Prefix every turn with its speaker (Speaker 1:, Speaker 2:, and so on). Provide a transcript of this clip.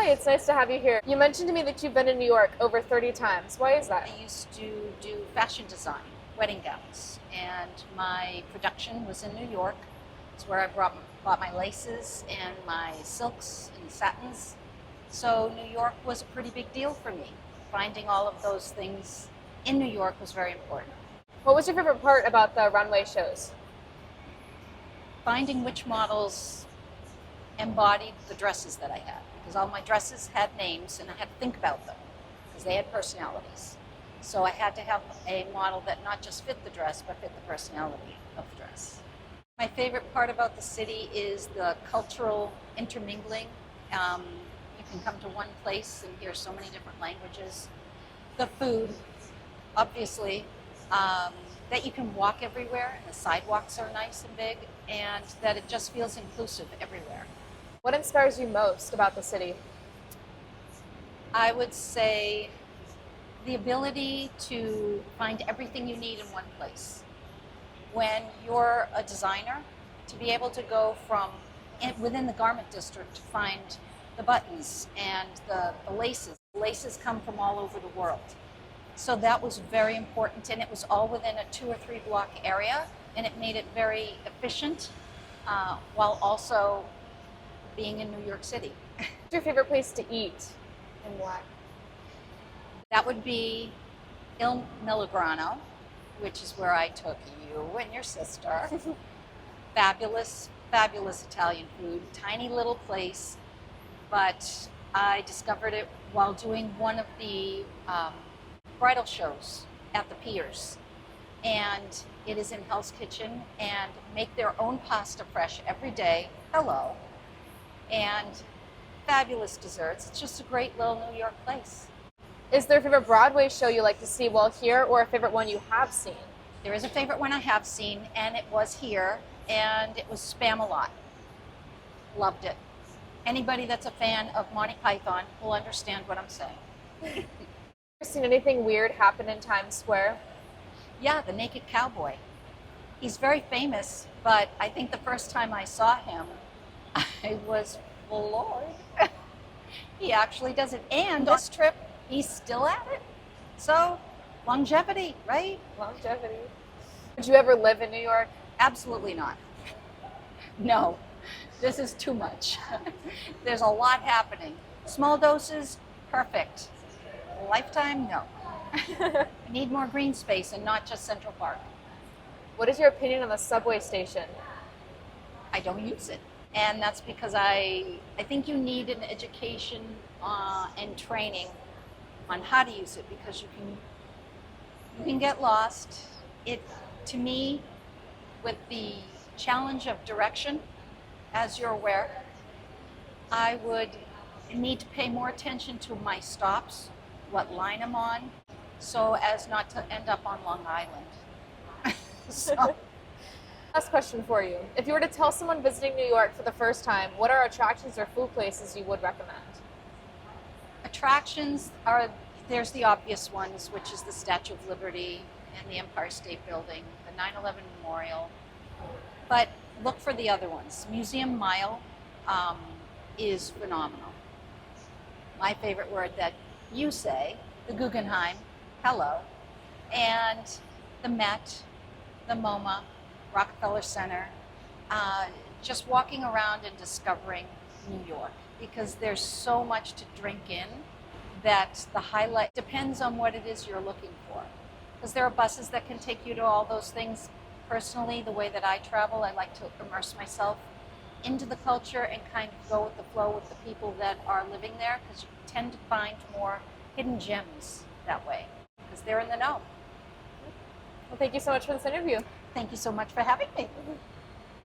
Speaker 1: Hi, it's nice to have you here. You mentioned to me that you've been in New York over 30 times. Why is that?
Speaker 2: I used to do fashion design, wedding gowns, and my production was in New York. It's where I bought my laces and my silks and satins. So New York was a pretty big deal for me. Finding all of those things in New York was very important.
Speaker 1: What was your favorite part about the runway shows?
Speaker 2: Finding which models embodied the dresses that I had, because all my dresses had names and I had to think about them because they had personalities. So I had to have a model that not just fit the dress, but fit the personality of the dress. My favorite part about the city is the cultural intermingling. You can come to one place and hear so many different languages. The food, obviously, that you can walk everywhere, and the sidewalks are nice and big, and that it just feels inclusive everywhere.
Speaker 1: What inspires you most about the city?
Speaker 2: I would say the ability to find everything you need in one place. When you're a designer, to be able to go from within the garment district to find the buttons and the laces. The laces come from all over the world. So that was very important, and it was all within a 2 or 3 block area, and it made it very efficient while also being in New York City.
Speaker 1: What's your favorite place to eat and why?
Speaker 2: That would be Il Miligrano, which is where I took you and your sister. Fabulous, fabulous Italian food, tiny little place, but I discovered it while doing one of the bridal shows at the piers. And it is in Hell's Kitchen, and make their own pasta fresh every day. Hello. And fabulous desserts. It's just a great little New York place.
Speaker 1: Is there a favorite Broadway show you like to see while here, or a favorite one you have seen?
Speaker 2: There is a favorite one I have seen, and it was here, and it was Spamalot. Loved it. Anybody that's a fan of Monty Python will understand what I'm saying.
Speaker 1: Ever seen anything weird happen in Times Square?
Speaker 2: Yeah, the Naked Cowboy. He's very famous, but I think the first time I saw him, I was floored. He actually does it. And this trip, he's still at it. So, longevity, right?
Speaker 1: Longevity. Would you ever live in New York?
Speaker 2: Absolutely not. No, this is too much. There's a lot happening. Small doses, perfect. Lifetime, no. I need more green space and not just Central Park.
Speaker 1: What is your opinion on the subway station?
Speaker 2: I don't use it. And that's because I think you need an education and training on how to use it, because you can get lost. It, to me, with the challenge of direction, as you're aware, I would need to pay more attention to my stops, what line I'm on, so as not to end up on Long Island. So,
Speaker 1: Last question for you. If you were to tell someone visiting New York for the first time, what are attractions or food places you would recommend?
Speaker 2: attractions are, there's the obvious ones, which is the Statue of Liberty and the Empire State Building, the 9/11 Memorial. But look for the other ones. Museum Mile is phenomenal. My favorite word that you say, the Guggenheim, hello, and the Met, the MoMA, Rockefeller Center, just walking around and discovering New York, because there's so much to drink in that the highlight depends on what it is you're looking for. Because there are buses that can take you to all those things. Personally, the way that I travel, I like to immerse myself into the culture and kind of go with the flow with the people that are living there, because you tend to find more hidden gems that way, because they're in the know.
Speaker 1: Well, thank you so much for this interview.
Speaker 2: Thank you so much for having me.